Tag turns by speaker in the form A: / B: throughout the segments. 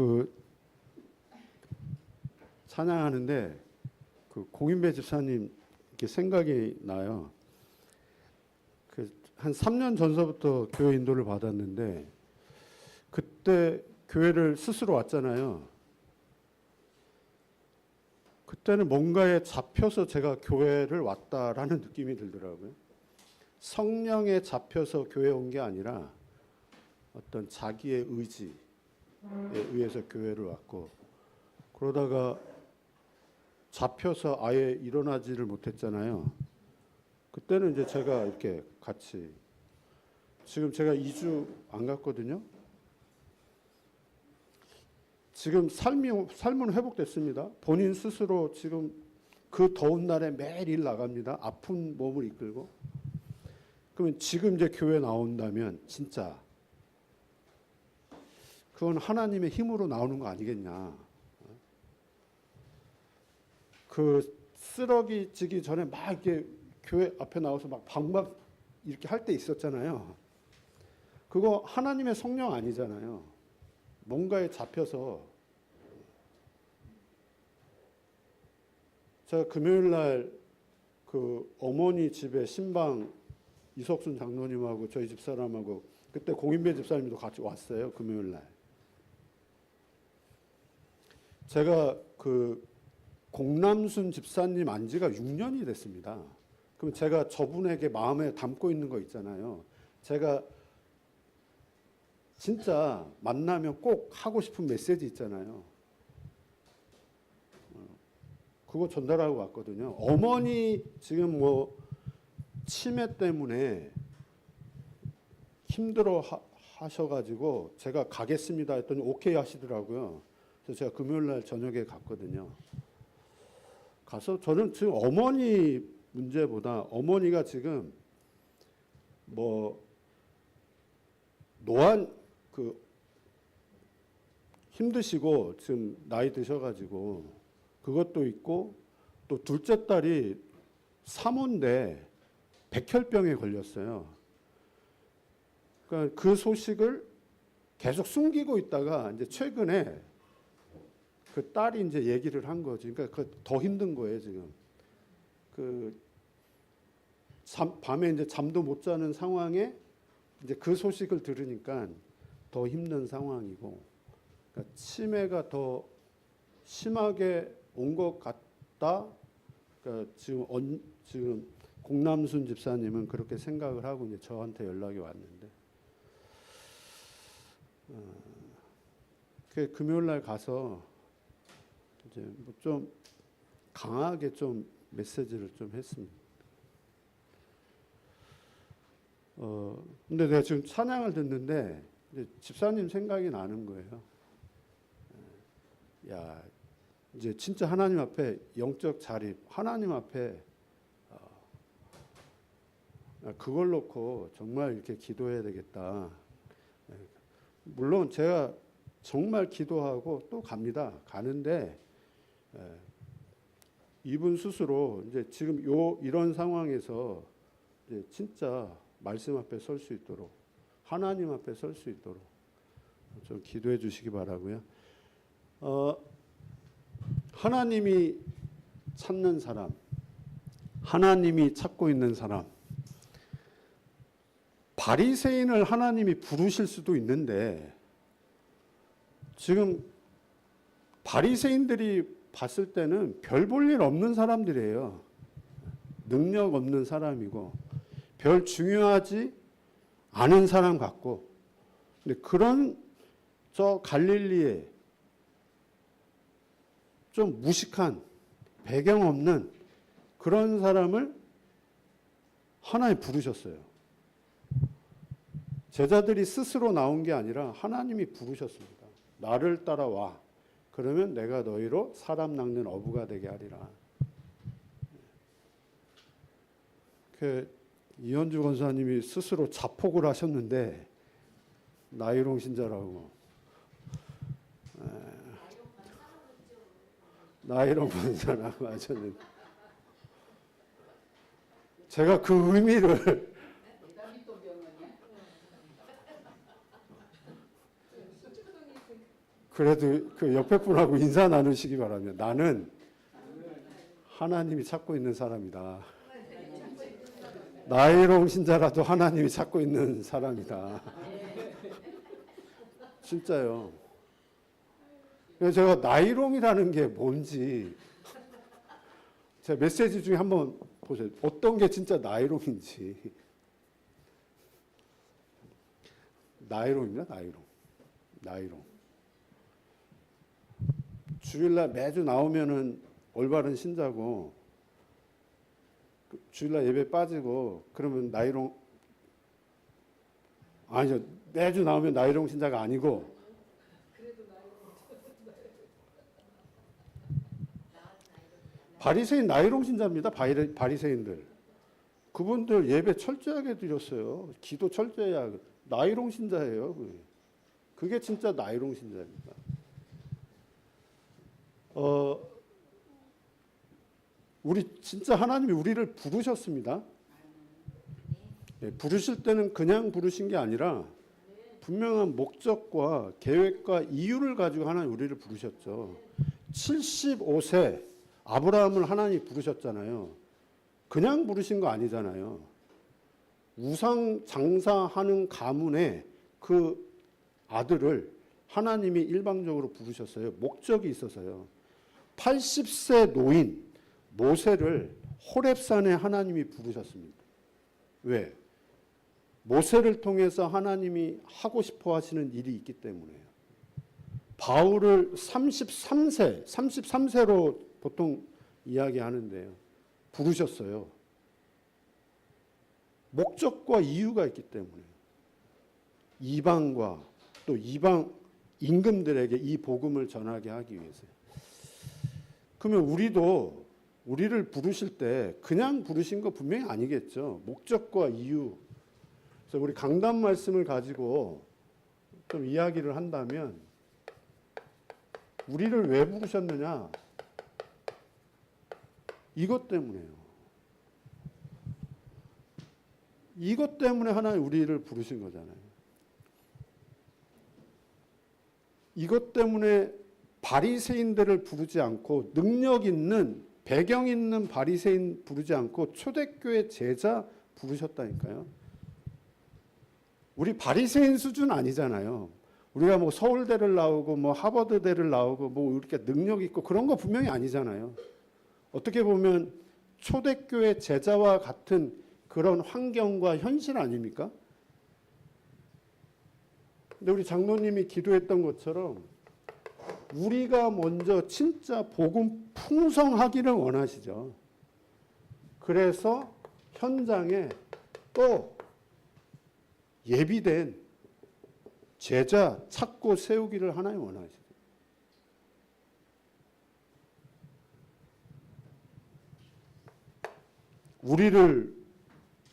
A: 그 찬양하는데 그 공인배 집사님 이렇게 생각이 나요. 그 한 3년 전서부터 교회 인도를 받았는데 그때 교회를 스스로 왔잖아요. 그때는 뭔가에 잡혀서 제가 교회를 왔다라는 느낌이 들더라고요. 성령에 잡혀서 교회 온 게 아니라 어떤 자기의 의지에 의해서 교회를 왔고, 그러다가 잡혀서 아예 일어나지를 못했잖아요. 그때는 이제 제가 이렇게 같이, 지금 제가 2주 안 갔거든요. 지금 삶은 회복됐습니다. 본인 스스로 지금 그 더운 날에 매일 일 나갑니다. 아픈 몸을 이끌고. 그러면 지금 이제 교회 나온다면 진짜 그건 하나님의 힘으로 나오는 거 아니겠냐. 그 쓰러지기 전에 막 이렇게 교회 앞에 나와서 막 방방 이렇게 할 때 있었잖아요. 그거 하나님의 성령 아니잖아요. 뭔가에 잡혀서. 제가 금요일 날 그 어머니 집에 신방 이석순 장로님하고 저희 집사람하고 그때 공인배 집사님도 같이 왔어요. 금요일 날. 제가 그 공남순 집사님 안 지가 6년이 됐습니다. 그럼 제가 저분에게 마음에 담고 있는 거 있잖아요. 제가 진짜 만나면 꼭 하고 싶은 메시지 있잖아요. 그거 전달하고 왔거든요. 어머니 지금 뭐 치매 때문에 힘들어 하셔가지고 제가 가겠습니다 했더니 오케이 하시더라고요. 그래서 제가 금요일 날 저녁에 갔거든요. 가서 저는 지금 어머니 문제보다 어머니가 지금 뭐 노안 그 힘드시고 지금 나이 드셔가지고 그것도 있고 또 둘째 딸이 사모인데 백혈병에 걸렸어요. 그러니까 그 소식을 계속 숨기고 있다가 이제 최근에 그 딸이 이제 얘기를 한 거지. 그러니까 그 더 힘든 거예요 지금. 그 밤에 이제 잠도 못 자는 상황에 이제 그 소식을 들으니까 더 힘든 상황이고, 그러니까 치매가 더 심하게 온 것 같다. 그러니까 지금 공남순 집사님은 그렇게 생각을 하고 이제 저한테 연락이 왔는데, 그 금요일 날 가서 이제 뭐 좀 강하게 좀 메시지를 좀 했습니다. 근데 내가 지금 찬양을 듣는데 이제 집사님 생각이 나는 거예요. 야, 이제 진짜 하나님 앞에 영적 자립, 하나님 앞에 그걸 놓고 정말 이렇게 기도해야 되겠다. 물론 제가 정말 기도하고 또 갑니다. 가는데 이분 스스로 이제 지금 이런 상황에서 이제 진짜 말씀 앞에 설 수 있도록, 하나님 앞에 설 수 있도록 좀 기도해 주시기 바라고요. 하나님이 찾는 사람, 하나님이 찾고 있는 사람, 바리새인을 하나님이 부르실 수도 있는데 지금 바리새인들이 봤을 때는 별 볼 일 없는 사람들이에요. 능력 없는 사람이고 별 중요하지 않은 사람 같고, 근데 그런 저 갈릴리에 좀 무식한 배경 없는 그런 사람을 하나님 부르셨어요. 제자들이 스스로 나온 게 아니라 하나님이 부르셨습니다. 나를 따라와. 그러면 내가 너희로 사람 낚는 어부가 되게 하리라. 이현주 권사님이 스스로 자폭을 하셨는데 나이롱 신자라고. 나이롱 권사라고 하셨는데 제가 그 의미를 그래도 그 옆에 분하고 인사 나누시기 바랍니다. 나는 하나님이 찾고 있는 사람이다. 나이롱 신자라도 하나님이 찾고 있는 사람이다. 진짜요. 그래서 제가 나이롱이라는 게 뭔지 제 메시지 중에 한번 보세요. 어떤 게 진짜 나이롱인지. 나이롱입니다. 나이롱. 주일날 매주 나오면은 올바른 신자고 주일날 예배 빠지고 그러면 나이롱 아니죠. 매주 나오면 나이롱 신자가 아니고 바리새인 나이롱 신자입니다. 바리새인들. 그분들 예배 철저하게 드렸어요. 기도 철저히 하고 나이롱 신자예요. 그게 진짜 나이롱 신자입니다. 우리 진짜 하나님이 우리를 부르셨습니다. 네, 부르실 때는 그냥 부르신 게 아니라 분명한 목적과 계획과 이유를 가지고 하나님 우리를 부르셨죠. 75세 아브라함을 하나님이 부르셨잖아요. 그냥 부르신 거 아니잖아요. 우상 장사하는 가문의 그 아들을 하나님이 일방적으로 부르셨어요. 목적이 있어서요. 80세 노인 모세를 호렙산에 하나님이 부르셨습니다. 왜? 모세를 통해서 하나님이 하고 싶어 하시는 일이 있기 때문에요. 바울을 33세로 보통 이야기하는데요. 부르셨어요. 목적과 이유가 있기 때문에. 이방과 또 이방 임금들에게 이 복음을 전하게 하기 위해서요. 그러면 우리를 부르실 때 그냥 부르신 거 분명히 아니겠죠. 목적과 이유. 그래서 우리 강단 말씀을 가지고 좀 이야기를 한다면 우리를 왜 부르셨느냐? 이것 때문에요. 이것 때문에 하나님 우리를 부르신 거잖아요. 이것 때문에 바리새인들을 부르지 않고 능력 있는 배경 있는 바리새인 부르지 않고 초대교회 제자 부르셨다니까요. 우리 바리새인 수준 아니잖아요. 우리가 뭐 서울대를 나오고 뭐 하버드대를 나오고 뭐 이렇게 능력 있고 그런 거 분명히 아니잖아요. 어떻게 보면 초대교회 제자와 같은 그런 환경과 현실 아닙니까? 근데 우리 장로님이 기도했던 것처럼 우리가 먼저 진짜 복음 풍성하기를 원하시죠. 그래서 현장에 또 예비된 제자 찾고 세우기를 하나님 원하시죠. 우리를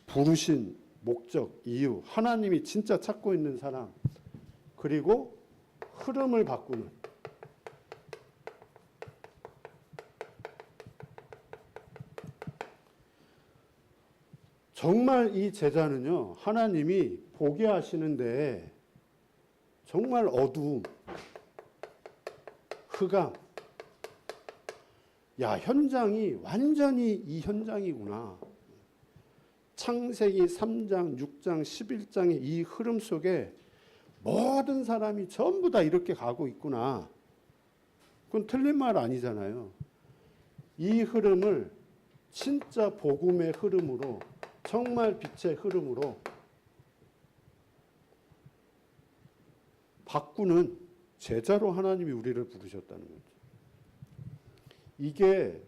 A: 부르신 목적, 이유, 하나님이 진짜 찾고 있는 사람, 그리고 흐름을 바꾸는 정말 이 제자는요, 하나님이 보게 하시는데 정말 어두움, 흑암, 야, 현장이 완전히 이 현장이구나. 창세기 3장, 6장, 11장의 이 흐름 속에 모든 사람이 전부 다 이렇게 가고 있구나. 그건 틀린 말 아니잖아요. 이 흐름을 진짜 복음의 흐름으로, 정말 빛의 흐름으로 바꾸는 제자로 하나님이 우리를 부르셨다는 거죠. 이게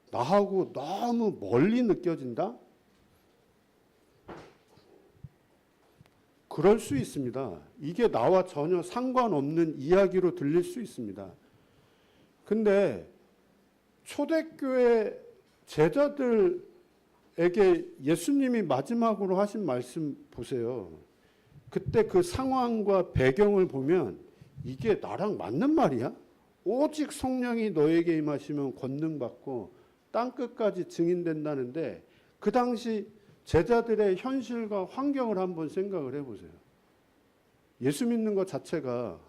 A: 나하고 너무 멀리 느껴진다? 그럴 수 있습니다. 이게 나와 전혀 상관없는 이야기로 들릴 수 있습니다. 근데 초대교회 제자들에게 예수님이 마지막으로 하신 말씀 보세요. 그때 그 상황과 배경을 보면 이게 나랑 맞는 말이야? 오직 성령이 너에게 임하시면 권능받고 땅끝까지 증인된다는데 그 당시 제자들의 현실과 환경을 한번 생각을 해보세요. 예수 믿는 것 자체가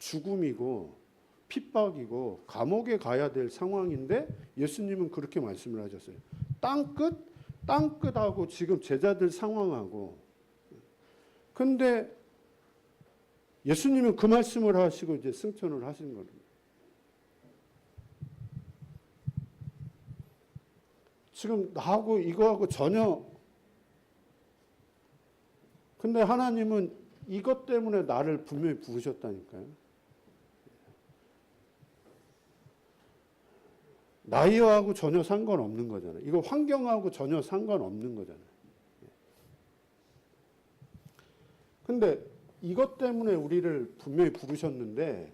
A: 죽음이고 핍박이고 감옥에 가야 될 상황인데 예수님은 그렇게 말씀을 하셨어요. 땅끝하고 지금 제자들 상황하고. 근데 예수님은 그 말씀을 하시고 이제 승천을 하신 겁니다. 지금 나하고 이거하고 전혀. 근데 하나님은 이것 때문에 나를 분명히 부르셨다니까요. 나이하고 전혀 상관없는 거잖아요. 이거 환경하고 전혀 상관없는 거잖아요. 근데 이것 때문에 우리를 분명히 부르셨는데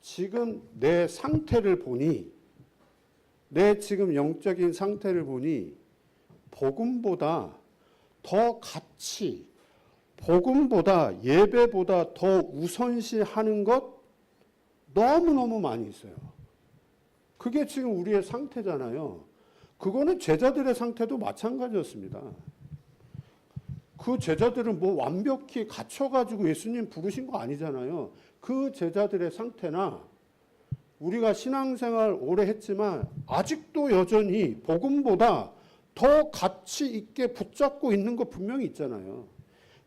A: 지금 내 상태를 보니, 내 지금 영적인 상태를 보니 복음보다 더 가치, 복음보다 예배보다 더 우선시하는 것 너무너무 많이 있어요. 그게 지금 우리의 상태잖아요. 그거는 제자들의 상태도 마찬가지였습니다. 그 제자들은 뭐 완벽히 갖춰가지고 예수님 부르신 거 아니잖아요. 그 제자들의 상태나 우리가 신앙생활 오래 했지만 아직도 여전히 복음보다 더 가치 있게 붙잡고 있는 거 분명히 있잖아요.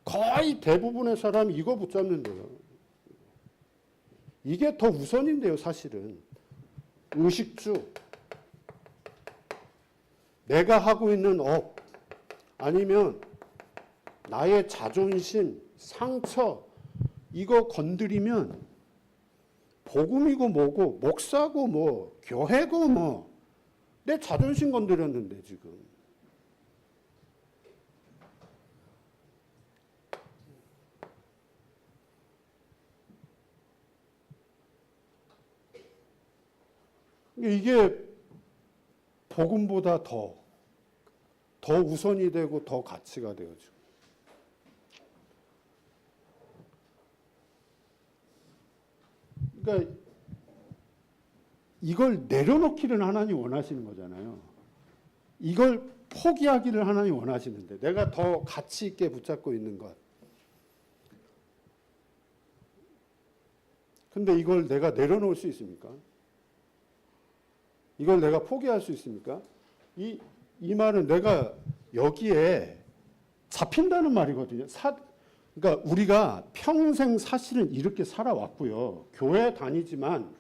A: 거의 대부분의 사람이 이거 붙잡는데요. 이게 더 우선인데요, 사실은. 의식주, 내가 하고 있는 업, 아니면 나의 자존심, 상처, 이거 건드리면 복음이고 뭐고 목사고 뭐 교회고 뭐 내 자존심 건드렸는데 지금. 이게 복음보다 더 우선이 되고 더 가치가 되어지고. 그러니까 이걸 내려놓기를 하나님 원하시는 거잖아요. 이걸 포기하기를 하나님 원하시는데 내가 더 가치 있게 붙잡고 있는 것. 근데 이걸 내가 내려놓을 수 있습니까? 이걸 내가 포기할 수 있습니까? 이 말은 내가 여기에 잡힌다는 말이거든요. 그러니까 우리가 평생 사실은 이렇게 살아왔고요. 교회 다니지만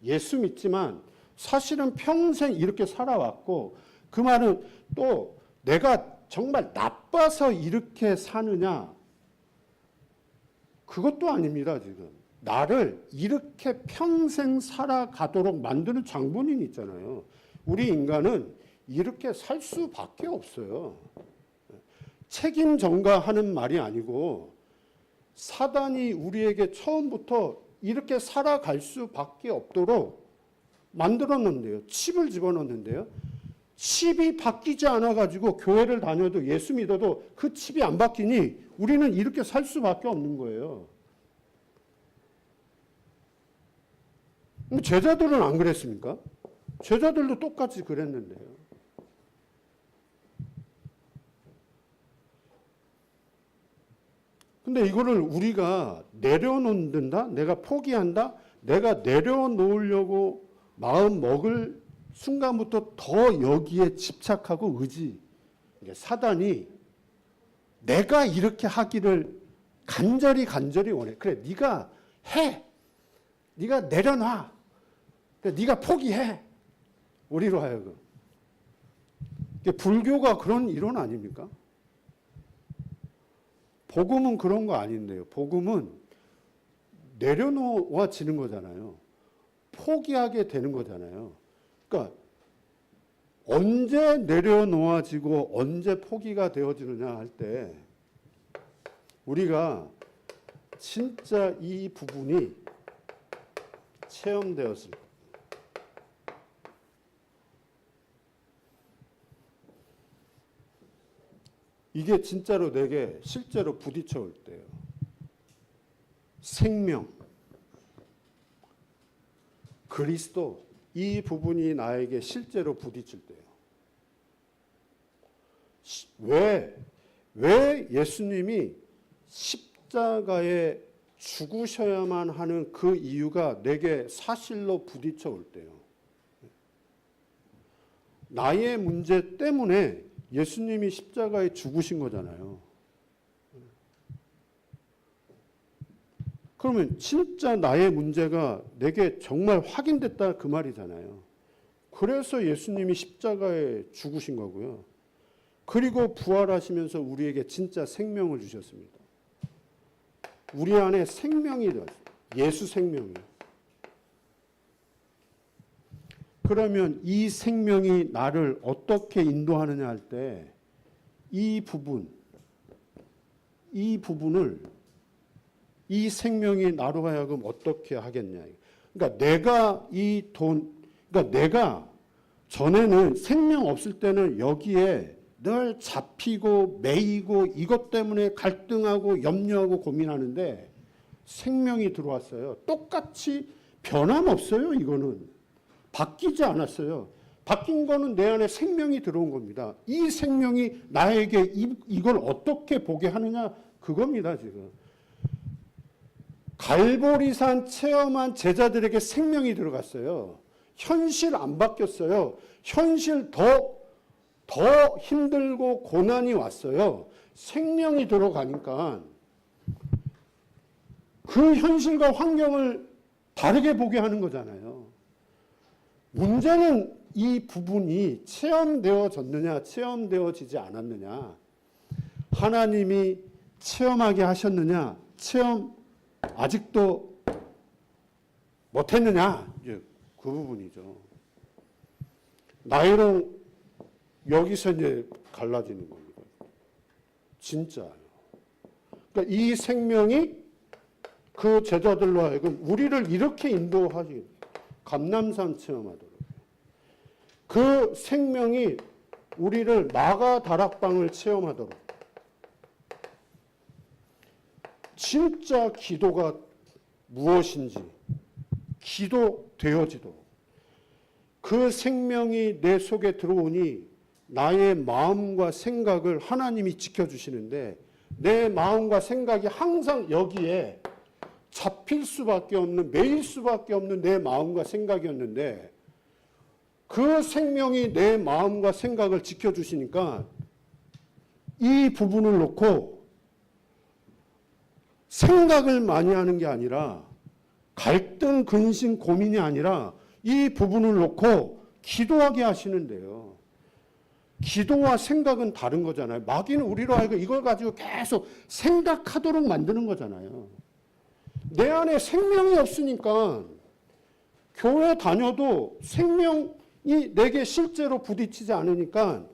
A: 예수 믿지만 사실은 평생 이렇게 살아왔고, 그 말은 또 내가 정말 나빠서 이렇게 사느냐? 그것도 아닙니다, 지금. 나를 이렇게 평생 살아가도록 만드는 장본인이 있잖아요. 우리 인간은 이렇게 살 수밖에 없어요. 책임 전가하는 말이 아니고 사단이 우리에게 처음부터 이렇게 살아갈 수밖에 없도록 만들었는데요. 칩을 집어넣는데요. 칩이 바뀌지 않아가지고 교회를 다녀도 예수 믿어도 그 칩이 안 바뀌니 우리는 이렇게 살 수밖에 없는 거예요. 제자들은 안 그랬습니까? 제자들도 똑같이 그랬는데요. 근데 이거를 우리가 내려놓는다? 내가 포기한다? 내가 내려놓으려고 마음 먹을 순간부터 더 여기에 집착하고 의지. 사단이 내가 이렇게 하기를 간절히 원해. 그래, 네가 해. 네가 내려놔. 네가 포기해. 우리로 하여금. 불교가 그런 이론 아닙니까? 복음은 그런 거 아닌데요. 복음은 내려놓아지는 거잖아요. 포기하게 되는 거잖아요. 그러니까 언제 내려놓아지고 언제 포기가 되어지느냐 할 때 우리가 진짜 이 부분이 체험되었을 때, 이게 진짜로 내게 실제로 부딪혀 올 때예요. 생명, 그리스도, 이 부분이 나에게 실제로 부딪힐 때예요. 왜 예수님이 십자가에 죽으셔야만 하는 그 이유가 내게 사실로 부딪혀 올 때요. 나의 문제 때문에 예수님이 십자가에 죽으신 거잖아요. 그러면 진짜 나의 문제가 내게 정말 확인됐다 그 말이잖아요. 그래서 예수님이 십자가에 죽으신 거고요. 그리고 부활하시면서 우리에게 진짜 생명을 주셨습니다. 우리 안에 생명이 들어있어요. 예수 생명이요. 그러면 이 생명이 나를 어떻게 인도하느냐 할 때 이 부분을 이 생명이 나로 하여금 어떻게 하겠냐. 그러니까 내가 전에는 생명 없을 때는 여기에 늘 잡히고 매이고 이것 때문에 갈등하고 염려하고 고민하는데 생명이 들어왔어요. 똑같이 변함없어요. 이거는 바뀌지 않았어요. 바뀐 거는 내 안에 생명이 들어온 겁니다. 이 생명이 나에게 이걸 어떻게 보게 하느냐 그겁니다. 지금 갈보리산 체험한 제자들에게 생명이 들어갔어요. 현실 안 바뀌었어요. 현실 더 힘들고 고난이 왔어요. 생명이 들어가니까 그 현실과 환경을 다르게 보게 하는 거잖아요. 문제는 이 부분이 체험되어졌느냐, 체험되어지지 않았느냐, 하나님이 체험하게 하셨느냐, 체험 아직도 못했느냐, 이제 그 부분이죠. 나이로 여기서 이제 갈라지는 겁니다. 진짜요. 그러니까 이 생명이 그 제자들로 하여금 우리를 이렇게 인도하지, 감람산 체험하도록. 그 생명이 우리를 마가 다락방을 체험하도록. 진짜 기도가 무엇인지 기도되어지도록. 그 생명이 내 속에 들어오니 나의 마음과 생각을 하나님이 지켜주시는데 내 마음과 생각이 항상 여기에 잡힐 수밖에 없는, 매일 수밖에 없는 내 마음과 생각이었는데 그 생명이 내 마음과 생각을 지켜주시니까 이 부분을 놓고 생각을 많이 하는 게 아니라 갈등, 근심, 고민이 아니라 이 부분을 놓고 기도하게 하시는데요. 기도와 생각은 다른 거잖아요. 마귀는 우리로 하여금 이걸 가지고 계속 생각하도록 만드는 거잖아요. 내 안에 생명이 없으니까 교회 다녀도 생명이 내게 실제로 부딪히지 않으니까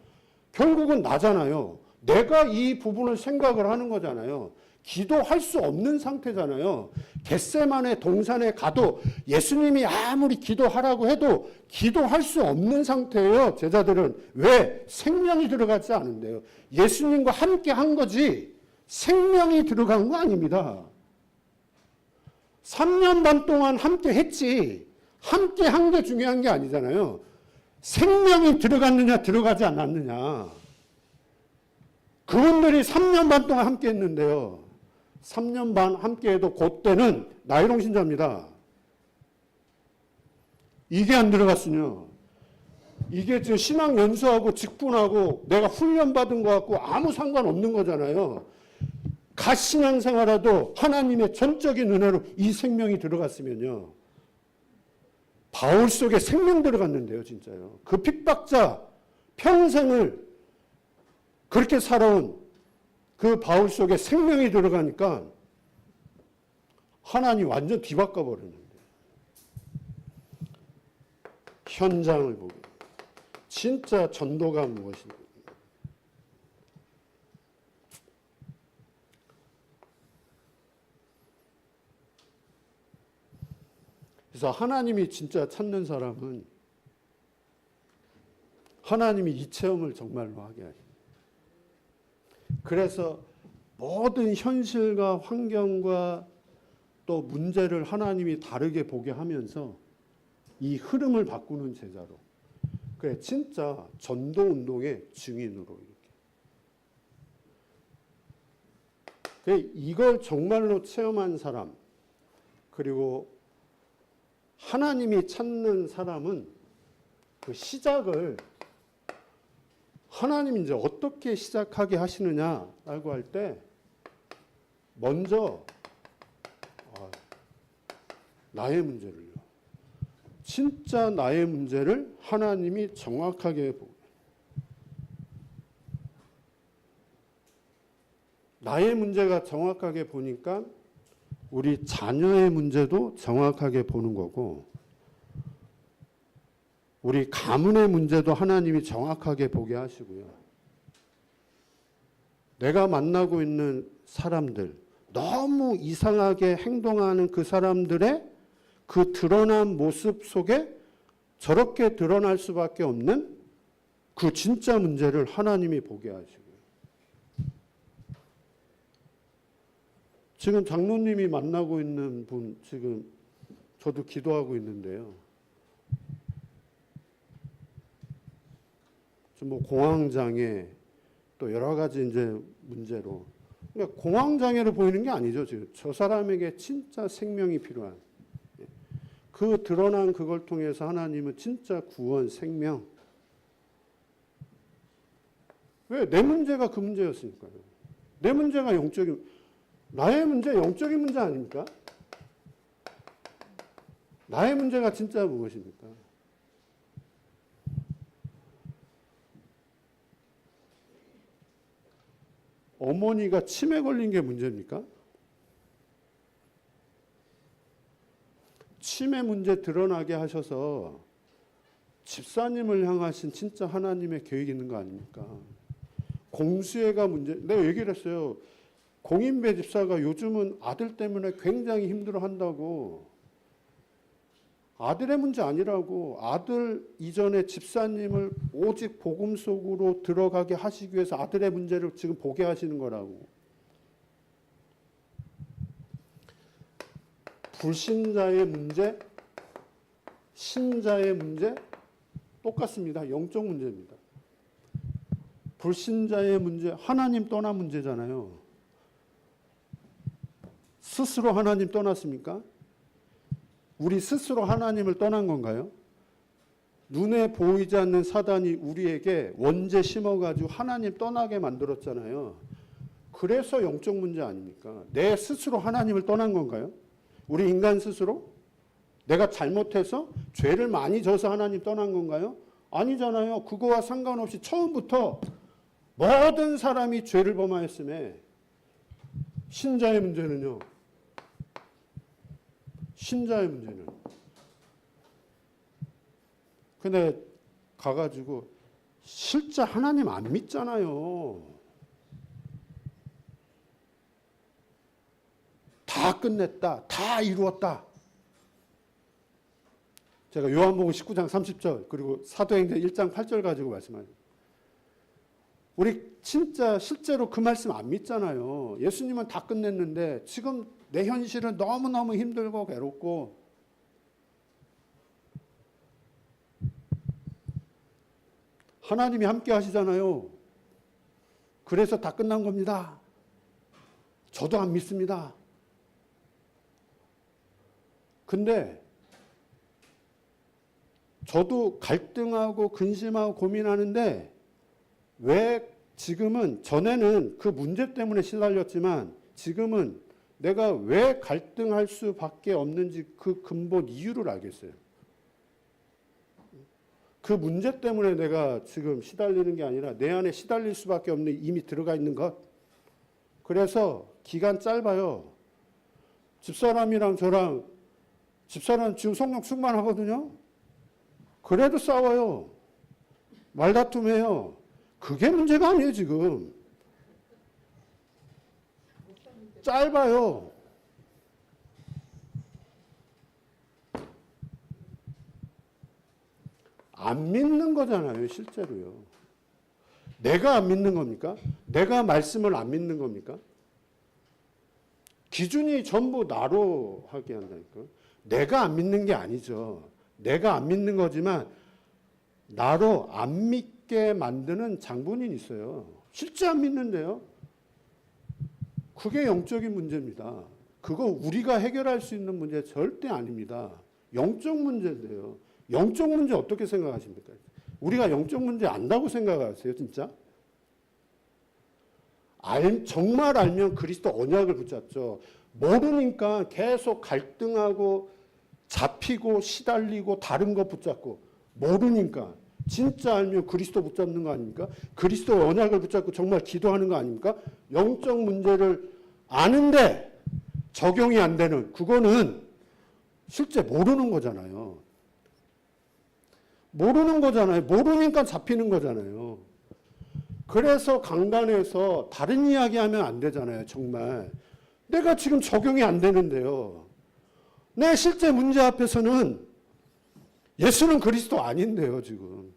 A: 결국은 나잖아요. 내가 이 부분을 생각을 하는 거잖아요. 기도할 수 없는 상태잖아요. 겟세마네 동산에 가도 예수님이 아무리 기도하라고 해도 기도할 수 없는 상태예요. 제자들은. 왜? 생명이 들어가지 않은데요. 예수님과 함께 한 거지 생명이 들어간 거 아닙니다. 3년 반 동안 함께 했지 함께 한 게 중요한 게 아니잖아요. 생명이 들어갔느냐 들어가지 않았느냐. 그분들이 3년 반 동안 함께 했는데요. 3년 반 함께해도 그때는 나이롱 신자입니다. 이게 안 들어갔으면 이게 지금 신앙 연수하고 직분하고 내가 훈련받은 것 같고 아무 상관없는 거잖아요. 갓 신앙생활라도 하나님의 전적인 은혜로 이 생명이 들어갔으면요. 바울 속에 생명 들어갔는데요. 진짜요. 그 핍박자 평생을 그렇게 살아온 그 바울 속에 생명이 들어가니까 하나님 완전 뒤바꿔 버리는데 현장을 보고 진짜 전도가 무엇인가. 그래서 하나님이 진짜 찾는 사람은 하나님이 이 체험을 정말로 하게 하십니다. 그래서 모든 현실과 환경과 또 문제를 하나님이 다르게 보게 하면서 이 흐름을 바꾸는 제자로. 그래, 진짜 전도 운동의 증인으로 이렇게. 이걸 정말로 체험한 사람, 그리고 하나님이 찾는 사람은 그 시작을 하나님이 이제 어떻게 시작하게 하시느냐라고 할 때 먼저 나의 문제를요. 진짜 나의 문제를 하나님이 정확하게 보고 나의 문제가 정확하게 보니까 우리 자녀의 문제도 정확하게 보는 거고 우리 가문의 문제도 하나님이 정확하게 보게 하시고요. 내가 만나고 있는 사람들, 너무 이상하게 행동하는 그 사람들의 그 드러난 모습 속에 저렇게 드러날 수밖에 없는 그 진짜 문제를 하나님이 보게 하시고요. 지금 장로님이 만나고 있는 분, 지금 저도 기도하고 있는데요. 뭐 공황장애 또 여러 가지 이제 문제로 그러니까 공황장애로 보이는 게 아니죠. 지금 저 사람에게 진짜 생명이 필요한 그 드러난 그걸 통해서 하나님은 진짜 구원, 생명. 왜? 내 문제가 그 문제였으니까요. 내 문제가 영적인 나의 문제 영적인 문제 아닙니까? 나의 문제가 진짜 무엇입니까? 어머니가 치매 걸린 게 문제입니까? 치매 문제 드러나게 하셔서 집사님을 향하신 진짜 하나님의 계획이 있는 거 아닙니까? 공수애가 문제, 내가 얘기를 했어요. 공인배 집사가 요즘은 아들 때문에 굉장히 힘들어한다고. 아들의 문제 아니라고. 아들 이전에 집사님을 오직 복음 속으로 들어가게 하시기 위해서 아들의 문제를 지금 보게 하시는 거라고. 불신자의 문제, 신자의 문제 똑같습니다. 영적 문제입니다. 불신자의 문제, 하나님 떠난 문제잖아요. 스스로 하나님 떠났습니까? 우리 스스로 하나님을 떠난 건가요? 눈에 보이지 않는 사단이 우리에게 원죄 심어가지고 하나님 떠나게 만들었잖아요. 그래서 영적 문제 아닙니까? 내 스스로 하나님을 떠난 건가요? 우리 인간 스스로? 내가 잘못해서 죄를 많이 져서 하나님 떠난 건가요? 아니잖아요. 그거와 상관없이 처음부터 모든 사람이 죄를 범하였음에 신자의 문제는요. 신자의 문제는. 근데 가가지고 실제 하나님 안 믿잖아요. 다 끝냈다. 다 이루었다. 제가 요한복음 19장 30절 그리고 사도행전 1장 8절 가지고 말씀하죠. 우리 진짜 실제로 그 말씀 안 믿잖아요. 예수님은 다 끝냈는데 지금 내 현실은 너무너무 힘들고 괴롭고 하나님이 함께 하시잖아요. 그래서 다 끝난 겁니다. 저도 안 믿습니다. 근데 저도 갈등하고 근심하고 고민하는데 왜 지금은 전에는 그 문제 때문에 시달렸지만 지금은 내가 왜 갈등할 수밖에 없는지 그 근본 이유를 알겠어요. 그 문제 때문에 내가 지금 시달리는 게 아니라 내 안에 시달릴 수밖에 없는 이미 들어가 있는 것. 그래서 기간 짧아요. 집사람이랑 저랑 집사람 지금 성령 충만하거든요. 그래도 싸워요. 말다툼해요. 그게 문제가 아니에요, 지금. 짧아요. 안 믿는 거잖아요, 실제로요. 내가 안 믿는 겁니까? 내가 말씀을 안 믿는 겁니까? 기준이 전부 나로 하게 한다니까. 내가 안 믿는 게 아니죠. 내가 안 믿는 거지만 나로 안 믿게 만드는 장본인이 있어요. 실제 안 믿는데요. 그게 영적인 문제입니다. 그거 우리가 해결할 수 있는 문제 절대 아닙니다. 영적 문제인데요. 영적 문제 어떻게 생각하십니까? 우리가 영적 문제 안다고 생각하세요, 진짜? 정말 알면 그리스도 언약을 붙잡죠. 모르니까 계속 갈등하고 잡히고 시달리고 다른 거 붙잡고 모르니까 진짜 알면 그리스도 붙잡는 거 아닙니까? 그리스도 언약을 붙잡고 정말 기도하는 거 아닙니까? 영적 문제를 아는데 적용이 안 되는 그거는 실제 모르는 거잖아요. 모르는 거잖아요. 모르니까 잡히는 거잖아요. 그래서 강단에서 다른 이야기하면 안 되잖아요. 정말. 내가 지금 적용이 안 되는데요. 내 실제 문제 앞에서는 예수는 그리스도 아닌데요. 지금.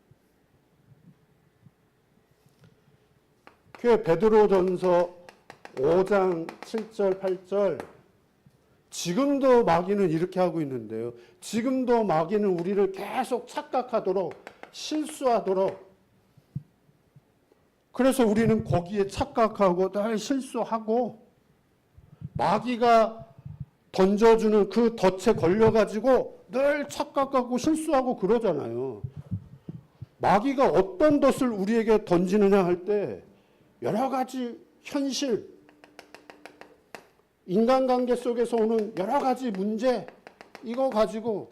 A: 그 베드로전서 5장 7절 8절 지금도 마귀는 이렇게 하고 있는데요. 지금도 마귀는 우리를 계속 착각하도록 실수하도록 그래서 우리는 거기에 착각하고 늘 실수하고 마귀가 던져주는 그 덫에 걸려가지고 늘 착각하고 실수하고 그러잖아요. 마귀가 어떤 덫을 우리에게 던지느냐 할 때 여러 가지 현실, 인간관계 속에서 오는 여러 가지 문제 이거 가지고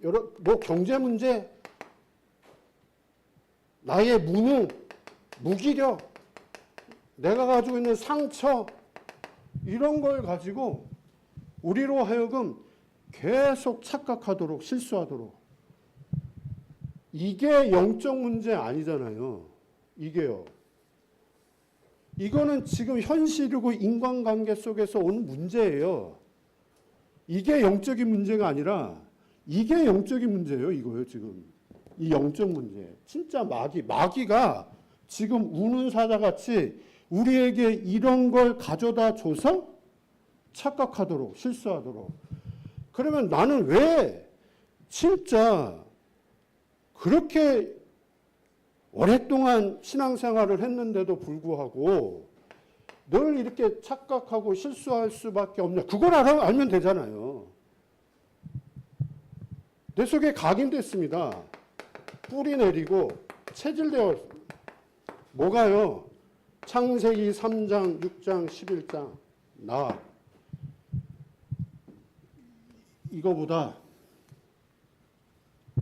A: 뭐 경제 문제, 나의 무능, 무기력, 내가 가지고 있는 상처 이런 걸 가지고 우리로 하여금 계속 착각하도록 실수하도록 이게 영적 문제 아니잖아요. 이게요. 이거는 지금 현실이고 인간관계 속에서 오는 문제예요. 이게 영적인 문제가 아니라 이게 영적인 문제예요. 이거요 지금. 이 영적 문제. 진짜 마귀가 지금 우는 사자같이 우리에게 이런 걸 가져다 줘서 착각하도록 실수하도록. 그러면 나는 왜 진짜 그렇게 오랫동안 신앙생활을 했는데도 불구하고 늘 이렇게 착각하고 실수할 수밖에 없냐. 그걸 알면 되잖아요. 내 속에 각인됐습니다. 뿌리 내리고 체질되어 뭐가요? 창세기 3장, 6장, 11장 나 이거보다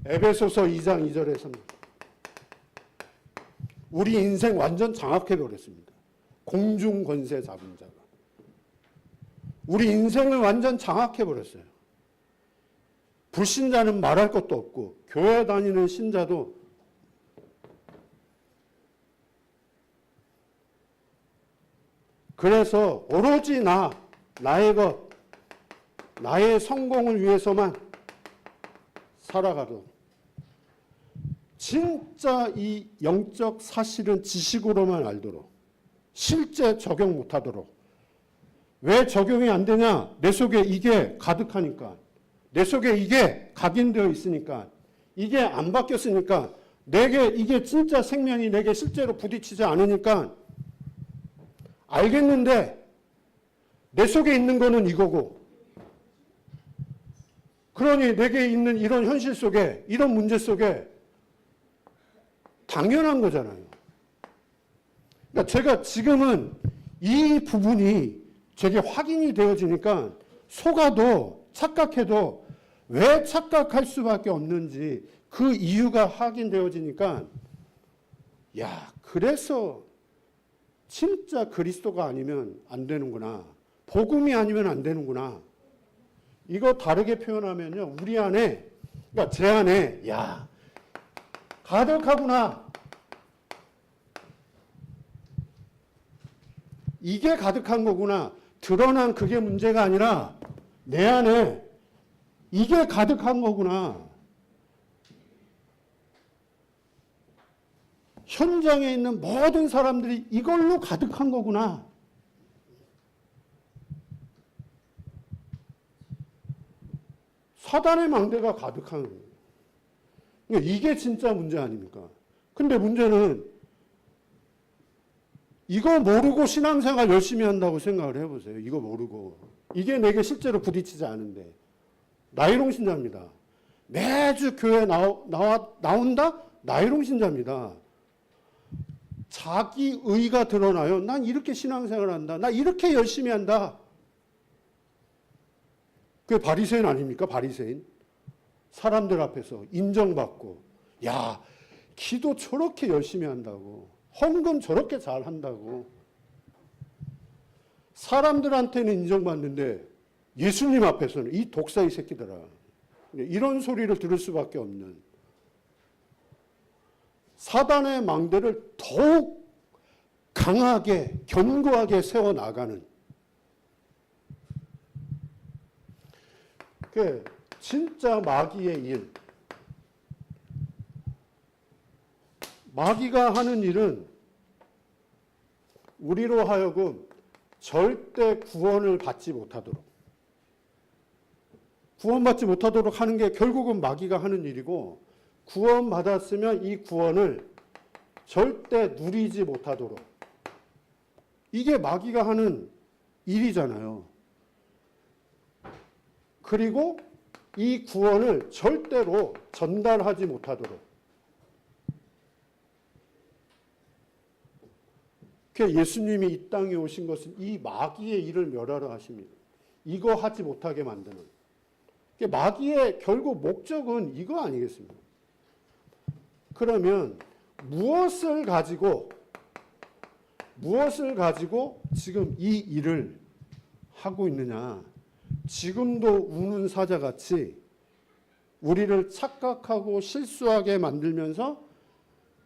A: 에베소서 2장 2절에서는 우리 인생 완전 장악해버렸습니다. 공중 권세 잡은 자가. 우리 인생을 완전 장악해버렸어요. 불신자는 말할 것도 없고 교회 다니는 신자도 그래서 오로지 나의 것, 나의 성공을 위해서만 살아가도 진짜 이 영적 사실은 지식으로만 알도록 실제 적용 못하도록. 왜 적용이 안 되냐? 내 속에 이게 가득하니까. 내 속에 이게 각인되어 있으니까. 이게 안 바뀌었으니까. 내게 이게 진짜 생명이 내게 실제로 부딪히지 않으니까 알겠는데 내 속에 있는 거는 이거고. 그러니 내게 있는 이런 현실 속에 이런 문제 속에 당연한 거잖아요. 그러니까 제가 지금은 이 부분이 제게 확인이 되어지니까 속아도 착각해도 왜 착각할 수밖에 없는지 그 이유가 확인되어지니까 야, 그래서 진짜 그리스도가 아니면 안 되는구나. 복음이 아니면 안 되는구나. 이거 다르게 표현하면요. 우리 안에, 그러니까 제 안에, 야, 가득하구나. 이게 가득한 거구나. 드러난 그게 문제가 아니라 내 안에 이게 가득한 거구나. 현장에 있는 모든 사람들이 이걸로 가득한 거구나. 사단의 망대가 가득한 거예요. 그러니까 이게 진짜 문제 아닙니까? 근데 문제는 이거 모르고 신앙생활 열심히 한다고 생각을 해보세요. 이거 모르고. 이게 내게 실제로 부딪히지 않은데. 나이롱 신자입니다. 매주 교회 나온다? 나이롱 신자입니다. 자기 의가 드러나요. 난 이렇게 신앙생활을 한다. 나 이렇게 열심히 한다. 그게 바리새인 아닙니까? 바리새인. 사람들 앞에서 인정받고, 야, 기도 저렇게 열심히 한다고, 헌금 저렇게 잘 한다고. 사람들한테는 인정받는데 예수님 앞에서는 이 독사의 새끼들아, 이런 소리를 들을 수밖에 없는 사단의 망대를 더욱 강하게 견고하게 세워나가는, 그 진짜 마귀의 일, 마귀가 하는 일은 우리로 하여금 절대 구원을 받지 못하도록, 구원받지 못하도록 하는 게 결국은 마귀가 하는 일이고, 구원받았으면 이 구원을 절대 누리지 못하도록, 이게 마귀가 하는 일이잖아요. 그리고 이 구원을 절대로 전달하지 못하도록. 예수님이 이 땅에 오신 것은 이 마귀의 일을 멸하러 하십니다. 이거 하지 못하게 만드는. 마귀의 결국 목적은 이거 아니겠습니까? 그러면 무엇을 가지고 지금 이 일을 하고 있느냐? 지금도 우는 사자같이 우리를 착각하고 실수하게 만들면서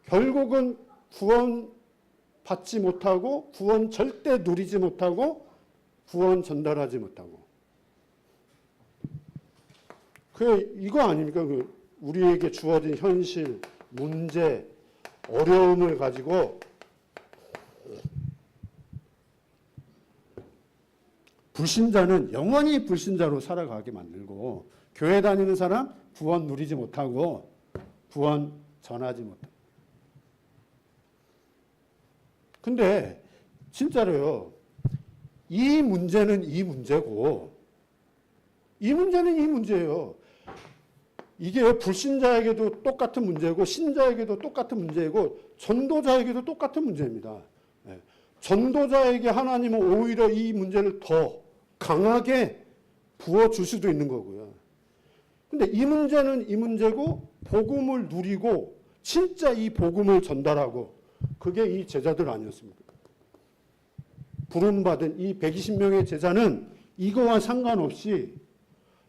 A: 결국은 구원 받지 못하고, 구원 절대 누리지 못하고, 구원 전달하지 못하고. 이거 아닙니까? 우리에게 주어진 현실, 문제, 어려움을 가지고 불신자는 영원히 불신자로 살아가게 만들고, 교회 다니는 사람 구원 누리지 못하고, 구원 전하지 못하고. 근데 진짜로요, 이 문제는 이 문제고, 이 문제는 이 문제예요. 이게 불신자에게도 똑같은 문제고, 신자에게도 똑같은 문제이고, 전도자에게도 똑같은 문제입니다. 전도자에게 하나님은 오히려 이 문제를 더 강하게 부어줄 수도 있는 거고요. 근데 이 문제는 이 문제고, 복음을 누리고 진짜 이 복음을 전달하고, 그게 이 제자들 아니었습니까? 부름받은 이 120명의 제자는 이거와 상관없이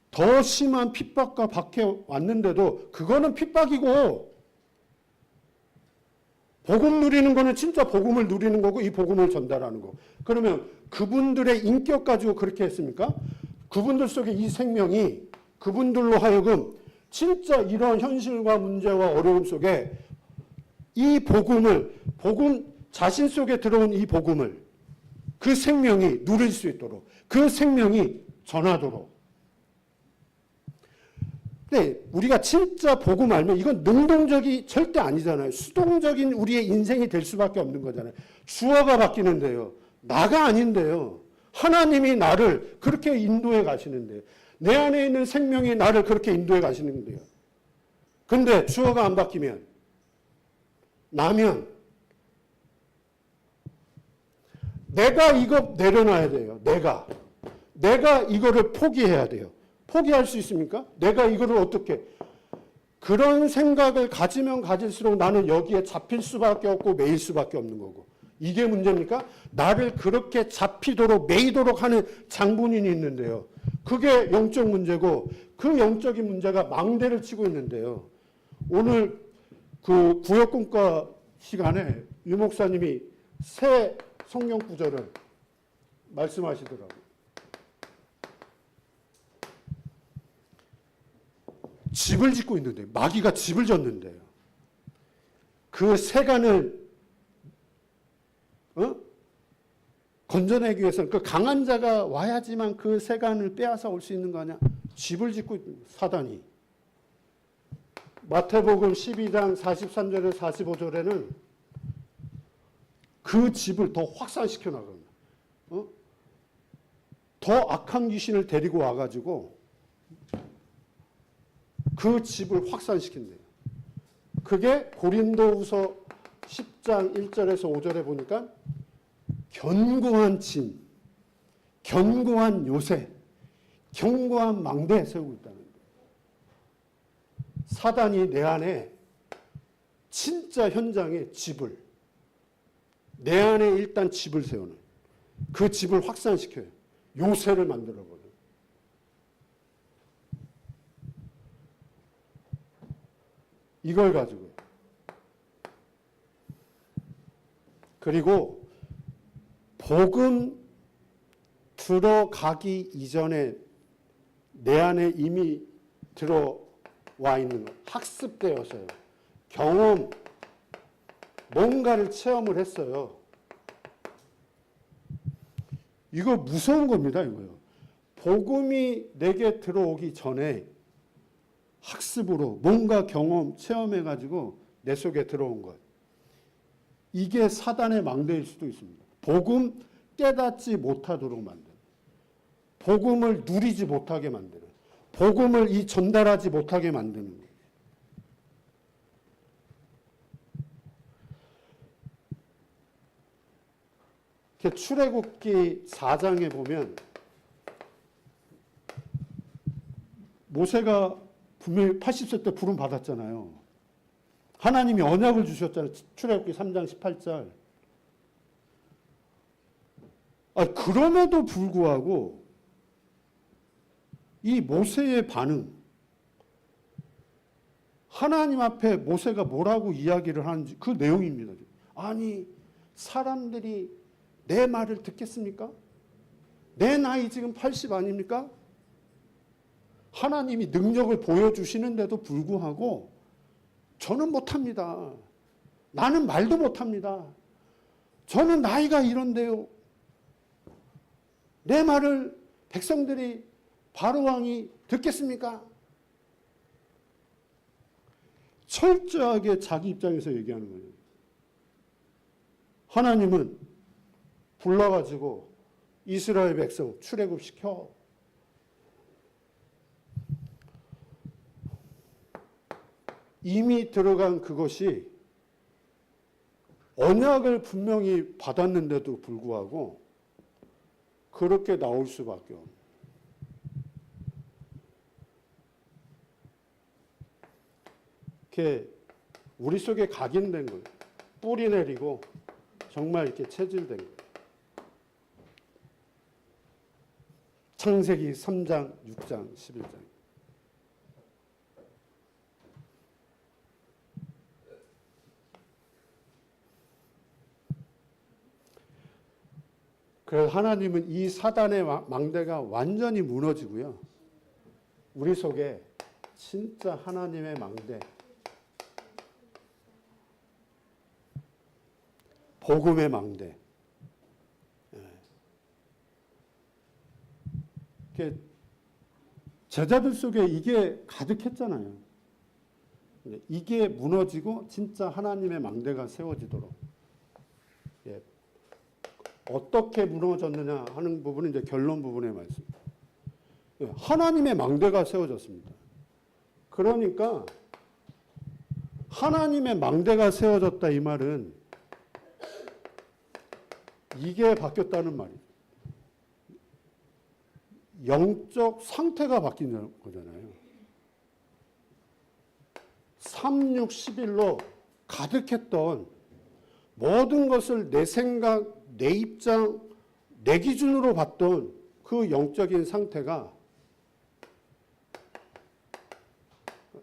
A: 더 심한 핍박과 박해 왔는데도 그거는 핍박이고, 복음 누리는 거는 진짜 복음을 누리는 거고, 이 복음을 전달하는 거. 그러면 그분들의 인격 가지고 그렇게 했습니까? 그분들 속에 이 생명이 그분들로 하여금 진짜 이런 현실과 문제와 어려움 속에 이 복음 자신 속에 들어온 이 복음을 그 생명이 누릴 수 있도록, 그 생명이 전하도록. 근데 우리가 진짜 복음 알면 이건 능동적이 절대 아니잖아요. 수동적인 우리의 인생이 될 수밖에 없는 거잖아요. 주어가 바뀌는데요. 나가 아닌데요. 하나님이 나를 그렇게 인도해 가시는데요. 내 안에 있는 생명이 나를 그렇게 인도해 가시는데요. 근데 주어가 안 바뀌면, 나면 내가 이거 내려놔야 돼요. 내가 이거를 포기해야 돼요. 포기할 수 있습니까? 내가 이거를 어떻게, 그런 생각을 가지면 가질수록 나는 여기에 잡힐 수밖에 없고 매일 수밖에 없는 거고. 이게 문제입니까? 나를 그렇게 잡히도록 매이도록 하는 장본인이 있는데요. 그게 영적 문제고, 그 영적인 문제가 망대를 치고 있는데요. 오늘 그 구역공과 시간에 유 목사님이 새 성경 구절을 말씀하시더라고요. 집을 짓고 있는데, 마귀가 집을 졌는데요. 그 세간을 건져내기 위해서는 그 강한 자가 와야지만 그 세간을 빼앗아 올 수 있는 거 아니야? 집을 짓고 있는 사단이. 마태복음 12장 43절에서 45절에는 그 집을 더 확산시켜 나가는 거예요. 더 악한 귀신을 데리고 와가지고 그 집을 확산시킨대요. 그게 고린도후서 10장 1절에서 5절에 보니까 견고한 진, 견고한 요새, 견고한 망대 세우고 있다는 거예요. 사단이 내 안에 진짜 현장에 집을, 내 안에 일단 집을 세우는, 그 집을 확산시켜요. 요새를 만들어버려요. 이걸 가지고요. 그리고 복음 들어가기 이전에 내 안에 이미 들어와 있는 거, 학습되어서요. 경험, 뭔가를 체험을 했어요. 이거 무서운 겁니다, 이거요. 복음이 내게 들어오기 전에 학습으로 뭔가 경험, 체험해가지고 내 속에 들어온 것. 이게 사단의 망대일 수도 있습니다. 복음 깨닫지 못하도록 만드는, 복음을 누리지 못하게 만드는, 복음을 전달하지 못하게 만드는 거예요. 출애굽기 4장에 보면 모세가 분명히 80세 때 부름 받았잖아요. 하나님이 언약을 주셨잖아요. 출애굽기 3장 18절. 그럼에도 불구하고 이 모세의 반응, 하나님 앞에 모세가 뭐라고 이야기를 하는지 그 내용입니다. 아니, 사람들이 내 말을 듣겠습니까? 내 나이 지금 80 아닙니까? 하나님이 능력을 보여주시는데도 불구하고 저는 못합니다. 나는 말도 못합니다. 저는 나이가 이런데요. 내 말을 백성들이 바로왕이 듣겠습니까? 철저하게 자기 입장에서 얘기하는 거예요. 하나님은 불러가지고 이스라엘 백성 출애굽시켜. 이미 들어간 그것이 언약을 분명히 받았는데도 불구하고 그렇게 나올 수밖에 없는. 이렇게 우리 속에 각인된 거예요. 뿌리 내리고 정말 이렇게 체질된 거예요. 창세기 3장, 6장, 11장. 그래서 하나님은 이 사단의 망대가 완전히 무너지고요. 우리 속에 진짜 하나님의 망대, 복음의 망대. 제자들 속에 이게 가득했잖아요. 이게 무너지고 진짜 하나님의 망대가 세워지도록. 어떻게 무너졌느냐 하는 부분은 이제 결론 부분의 말씀. 하나님의 망대가 세워졌습니다. 그러니까 하나님의 망대가 세워졌다 이 말은 이게 바뀌었다는 말이에요. 영적 상태가 바뀐 거잖아요. 3, 6, 11로 가득했던 모든 것을 내 생각, 내 입장, 내 기준으로 봤던 그 영적인 상태가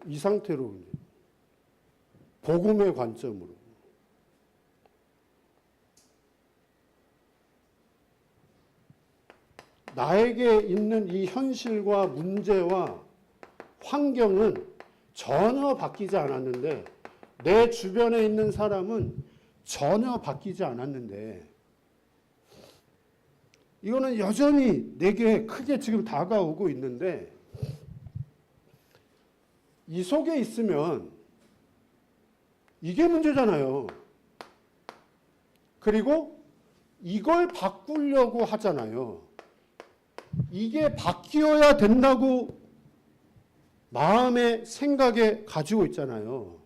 A: 이 상태로 복음의 관점으로 나에게 있는 이 현실과 문제와 환경은 전혀 바뀌지 않았는데 내 주변에 있는 사람은 전혀 바뀌지 않았는데 이거는 여전히 내게 크게 지금 다가오고 있는데 이 속에 있으면 이게 문제잖아요. 그리고 이걸 바꾸려고 하잖아요. 이게 바뀌어야 된다고 마음의 생각에 가지고 있잖아요.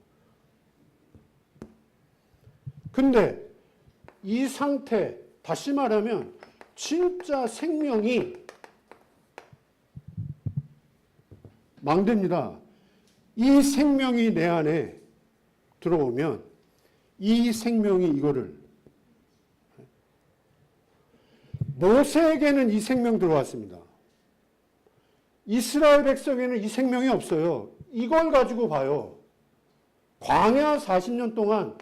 A: 근데 이 상태, 다시 말하면 진짜 생명이 망됩니다. 이 생명이 내 안에 들어오면 이 생명이 이거를, 모세에게는 이 생명 들어왔습니다. 이스라엘 백성에는 이 생명이 없어요. 이걸 가지고 봐요. 광야 40년 동안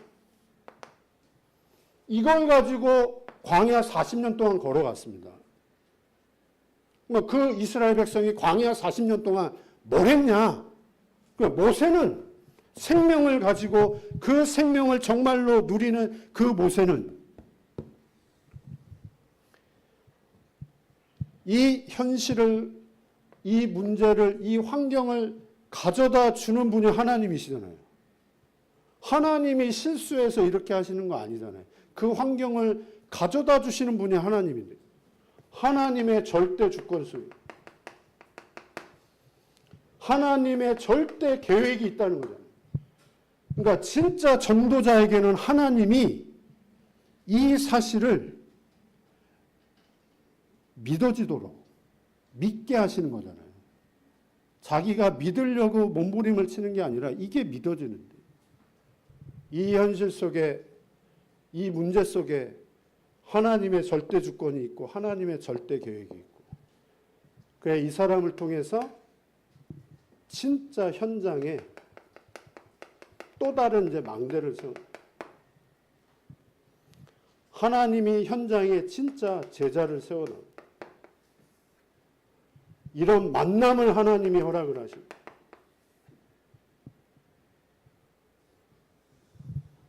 A: 이걸 가지고 광야 40년 동안 걸어갔습니다. 그 이스라엘 백성이 광야 40년 동안 뭘 했냐? 모세는 생명을 가지고 그 생명을 정말로 누리는 그 모세는 이 현실을, 이 문제를, 이 환경을 가져다 주는 분이 하나님이시잖아요. 하나님이 실수해서 이렇게 하시는 거 아니잖아요. 그 환경을 가져다 주시는 분이 하나님인데, 하나님의 절대 주권성, 하나님의 절대 계획이 있다는 거잖아요. 그러니까 진짜 전도자에게는 하나님이 이 사실을 믿어지도록 믿게 하시는 거잖아요. 자기가 믿으려고 몸부림을 치는 게 아니라 이게 믿어지는데, 이 현실 속에, 이 문제 속에 하나님의 절대 주권이 있고 하나님의 절대 계획이 있고, 그래 이 사람을 통해서 진짜 현장에 또 다른 이제 망대를 세워, 하나님이 현장에 진짜 제자를 세워놔. 이런 만남을 하나님이 허락을 하십니다.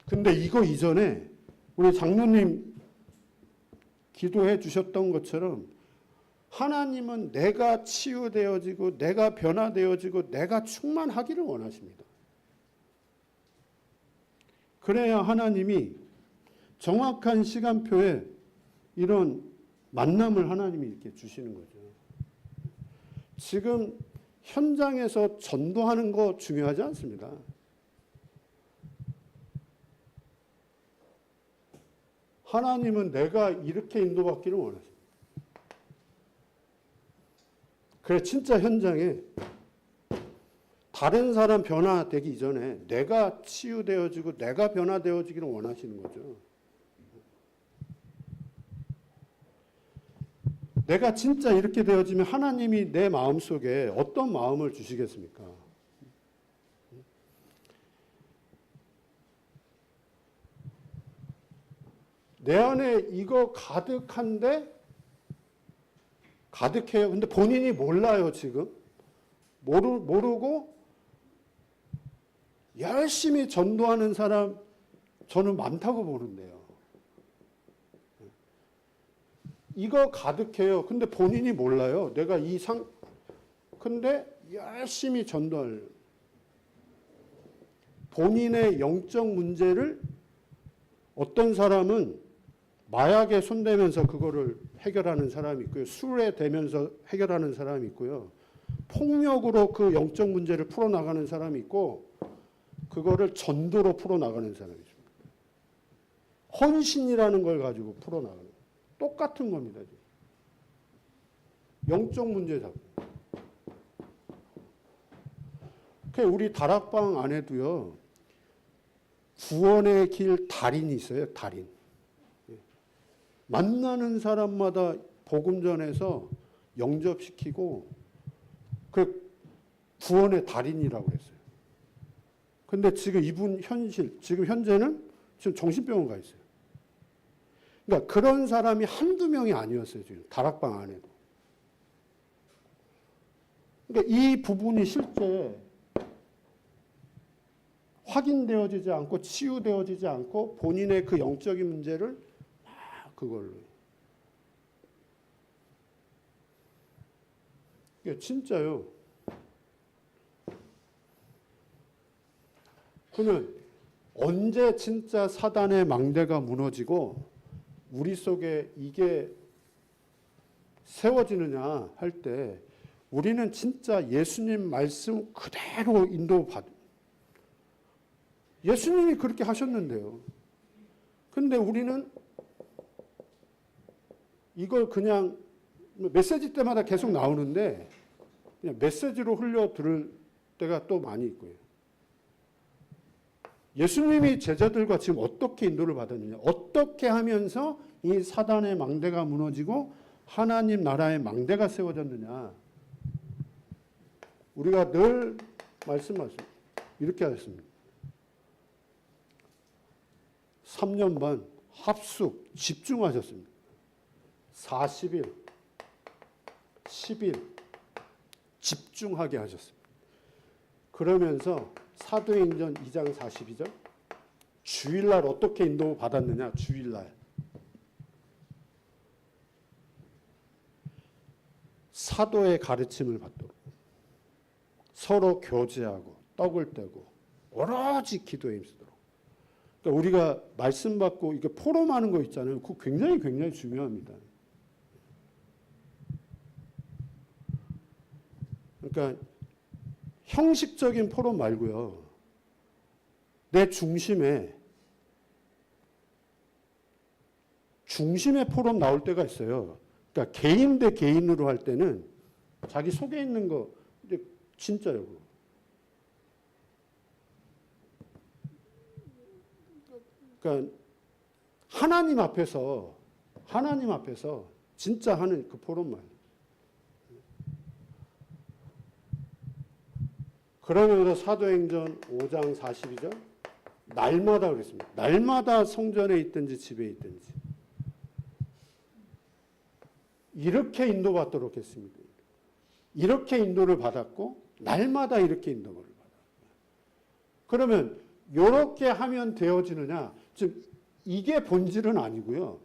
A: 근데 이거 이전에 우리 장로님 기도해 주셨던 것처럼 하나님은 내가 치유되어지고 내가 변화되어지고 내가 충만하기를 원하십니다. 그래야 하나님이 정확한 시간표에 이런 만남을 하나님이 이렇게 주시는 거죠. 지금 현장에서 전도하는 거 중요하지 않습니다. 하나님은 내가 이렇게 인도받기를 원하십니다. 그래 진짜 현장에 다른 사람 변화되기 이전에 내가 치유되어지고 내가 변화되어지기를 원하시는 거죠. 내가 진짜 이렇게 되어지면 하나님이 내 마음속에 어떤 마음을 주시겠습니까? 내 안에 이거 가득한데, 가득해요. 근데 본인이 몰라요, 지금. 모르고 열심히 전도하는 사람 저는 많다고 보는데요. 이거 가득해요. 근데 본인이 몰라요. 내가 근데 열심히 전도할. 본인의 영적 문제를 어떤 사람은 마약에 손대면서 그거를 해결하는 사람이 있고요. 술에 대면서 해결하는 사람이 있고요. 폭력으로 그 영적 문제를 풀어나가는 사람이 있고, 그거를 전도로 풀어나가는 사람이 있습니다. 헌신이라는 걸 가지고 풀어나가는. 똑같은 겁니다. 영적 문제 잡고. 우리 다락방 안에도요, 구원의 길 달인이 있어요. 달인. 만나는 사람마다 복음 전해서 영접시키고 그 구원의 달인이라고 그랬어요. 근데 지금 이분 지금 현재는 지금 정신병원 가 있어요. 그러니까 그런 사람이 한두 명이 아니었어요. 지금 다락방 안에도. 그러니까 이 부분이 실제 확인되어지지 않고 치유되어지지 않고 본인의 그 영적인 문제를 막 그걸로. 이게 진짜요. 그러면 언제 진짜 사단의 망대가 무너지고 우리 속에 이게 세워지느냐 할 때 우리는 진짜 예수님 말씀 그대로 인도받. 예수님이 그렇게 하셨는데요. 근데 우리는 이걸 그냥 메시지 때마다 계속 나오는데 그냥 메시지로 흘려 들을 때가 또 많이 있고요. 예수님이 제자들과 지금 어떻게 인도를 받았느냐, 어떻게 하면서 이 사단의 망대가 무너지고 하나님 나라의 망대가 세워졌느냐. 우리가 늘 말씀하죠. 이렇게 하셨습니다. 3년 반 합숙 집중하셨습니다. 40일, 10일 집중하게 하셨습니다. 그러면서 사도행전 2장 42절 주일날 어떻게 인도받았느냐. 주일날 사도의 가르침을 받도록 서로 교제하고 떡을 떼고 오로지 기도에 힘쓰도록. 그러니까 우리가 말씀 받고 이렇게 포럼하는 거 있잖아요. 그거 굉장히 중요합니다. 그러니까 형식적인 포럼 말고요. 내 중심에 포럼 나올 때가 있어요. 그러니까 개인 대 개인으로 할 때는 자기 속에 있는 거 진짜요. 그러니까 하나님 앞에서 진짜 하는 그 포럼만. 그러면서 사도행전 5장 42절 날마다 그랬습니다. 날마다 성전에 있든지 집에 있든지 이렇게 인도받도록 했습니다. 이렇게 인도를 받았고 날마다 이렇게 인도를 받았고. 그러면 이렇게 하면 되어지느냐? 즉 이게 본질은 아니고요.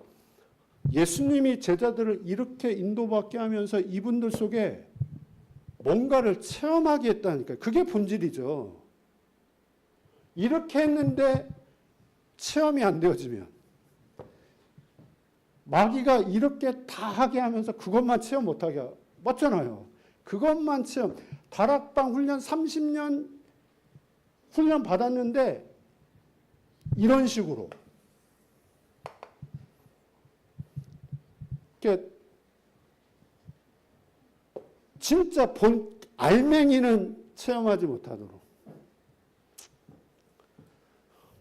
A: 예수님이 제자들을 이렇게 인도받게 하면서 이분들 속에 뭔가를 체험하게 했다니까요. 그게 본질이죠. 이렇게 했는데 체험이 안 되어지면 마귀가 이렇게 다 하게 하면서 그것만 체험 못하게 맞잖아요. 그것만 체험. 다락방 훈련 30년 훈련 받았는데 이런 식으로 진짜 본 알맹이는 체험하지 못하도록.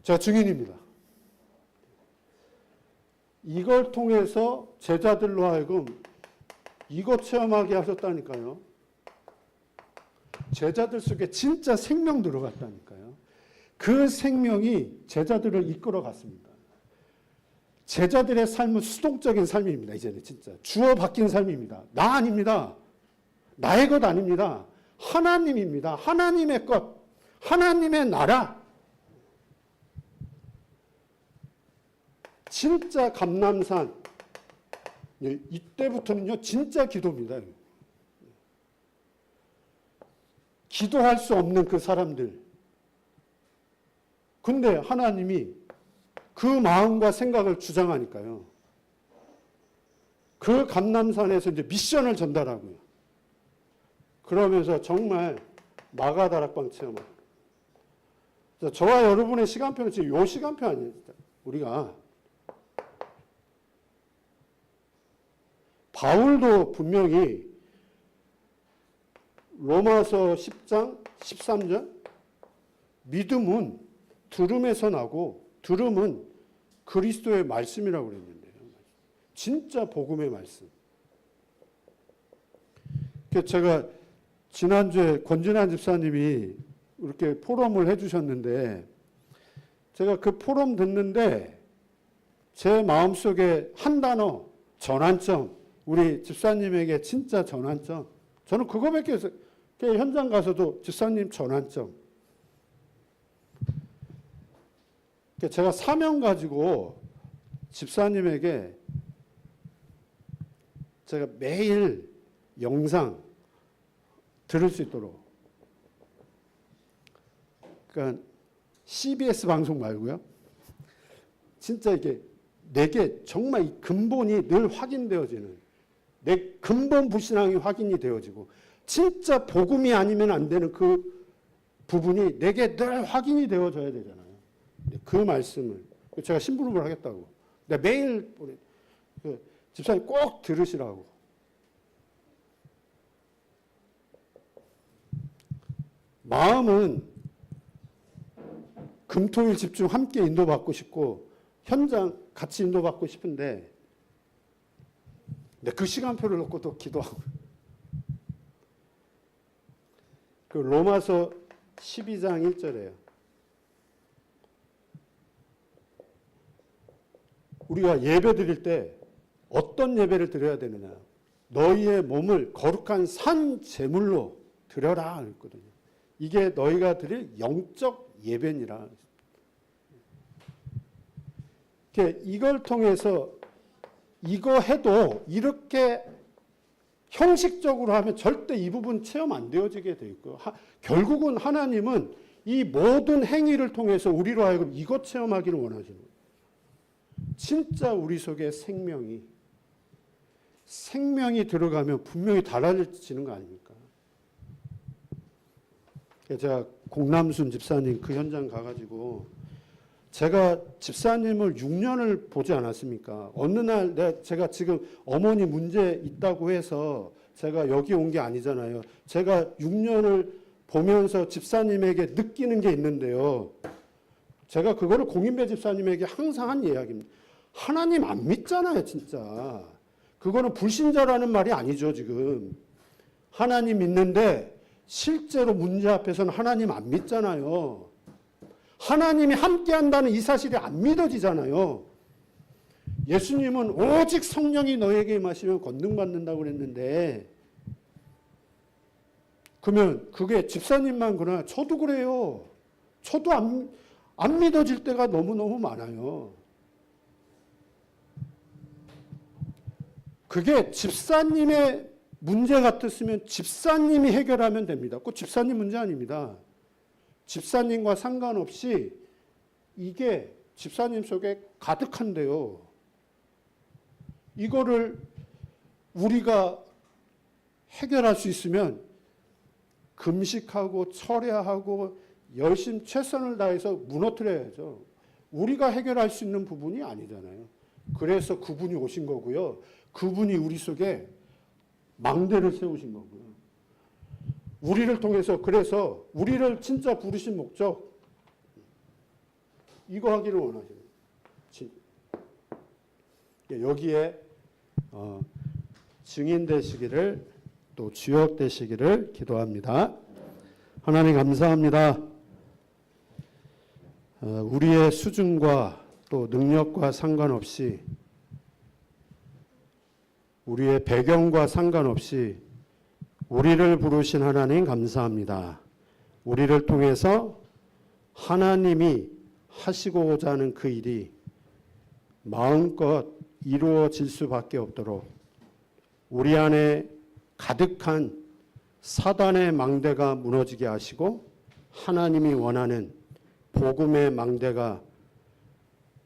A: 제가 증인입니다. 이걸 통해서 제자들로 하여금 이거 체험하게 하셨다니까요. 제자들 속에 진짜 생명 들어갔다니까요. 그 생명이 제자들을 이끌어 갔습니다. 제자들의 삶은 수동적인 삶입니다. 이제는 진짜 주어 바뀐 삶입니다. 나 아닙니다. 나의 것 아닙니다. 하나님입니다. 하나님의 것, 하나님의 나라. 진짜 감람산 이때부터는요 진짜 기도입니다. 기도할 수 없는 그 사람들. 근데 하나님이 그 마음과 생각을 주장하니까요. 그 감람산에서 이제 미션을 전달하고요. 그러면서 정말 마가다락방 체험을. 저와 여러분의 시간표는 지금 요 시간표 아니에요. 우리가 바울도 분명히 로마서 10장 13절 믿음은 들음에서 나고 들음은 그리스도의 말씀이라고 그랬는데요. 진짜 복음의 말씀. 제가 지난주에 권진환 집사님이 이렇게 포럼을 해주셨는데 제가 그 포럼 듣는데 제 마음속에 한 단어 전환점. 우리 집사님에게 진짜 전환점. 저는 그거밖에 없어요. 현장 가서도 집사님 전환점. 제가 사명 가지고 집사님에게 제가 매일 영상 들을 수 있도록. 그러니까 CBS 방송 말고요. 진짜 이게 내게 정말 이 근본이 늘 확인되어지는, 내 근본 불신앙이 확인이 되어지고 진짜 복음이 아니면 안 되는 그 부분이 내게 늘 확인이 되어져야 되잖아요. 그 말씀을 제가 심부름을 하겠다고, 내가 매일 집사님 꼭 들으시라고. 마음은 금토일 집중 함께 인도받고 싶고 현장 같이 인도받고 싶은데 그 시간표를 놓고 또 기도하고. 그 로마서 12장 1절에요. 우리가 예배 드릴 때 어떤 예배를 드려야 되느냐. 너희의 몸을 거룩한 산 제물로 드려라 했거든요. 이게 너희가 드릴 영적 예배니라. 이걸 통해서 이거 해도 이렇게 형식적으로 하면 절대 이 부분 체험 안 되어지게 돼 있고요. 결국은 하나님은 이 모든 행위를 통해서 우리로 하여금 이것 체험하기를 원하시는 거예요. 진짜 우리 속에 생명이 들어가면 분명히 달라지는 거 아닙니까? 제가 공남순 집사님 그 현장 가가지고 제가 집사님을 6년을 보지 않았습니까? 어느 날 제가 지금 어머니 문제 있다고 해서 제가 여기 온 게 아니잖아요. 제가 6년을 보면서 집사님에게 느끼는 게 있는데요. 제가 그거를 공인배 집사님에게 항상 한 이야기입니다. 하나님 안 믿잖아요, 진짜. 그거는 불신자라는 말이 아니죠, 지금. 하나님 믿는데 실제로 문제 앞에서는 하나님 안 믿잖아요. 하나님이 함께한다는 이 사실이 안 믿어지잖아요. 예수님은 오직 성령이 너에게 임하시면 권능받는다고 그랬는데, 그러면 그게 집사님만 그러나 저도 그래요. 저도 안 믿어질 때가 너무너무 많아요. 그게 집사님의 문제 같았으면 집사님이 해결하면 됩니다. 꼭 집사님 문제 아닙니다. 집사님과 상관없이 이게 집사님 속에 가득한데요. 이거를 우리가 해결할 수 있으면 금식하고 철야하고 열심히 최선을 다해서 무너뜨려야죠. 우리가 해결할 수 있는 부분이 아니잖아요. 그래서 그분이 오신 거고요. 그분이 우리 속에 망대를 세우신 거고요. 우리를 통해서, 그래서 우리를 진짜 부르신 목적 이거 하기를 원하시는 거예요. 여기에 증인 되시기를, 또 주역 되시기를 기도합니다. 하나님 감사합니다. 우리의 수준과 또 능력과 상관없이, 우리의 배경과 상관없이 우리를 부르신 하나님 감사합니다. 우리를 통해서 하나님이 하시고자 하는 그 일이 마음껏 이루어질 수밖에 없도록 우리 안에 가득한 사단의 망대가 무너지게 하시고 하나님이 원하는 복음의 망대가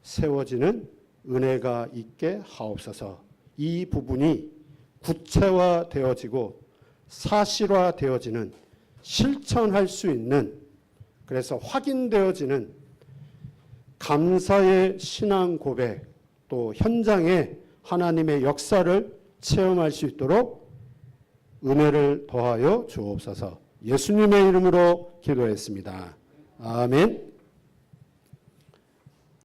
A: 세워지는 은혜가 있게 하옵소서. 이 부분이 구체화되어지고 사실화되어지는, 실천할 수 있는, 그래서 확인되어지는 감사의 신앙 고백, 또 현장에 하나님의 역사를 체험할 수 있도록 은혜를 더하여 주옵소서. 예수님의 이름으로 기도했습니다. 아멘.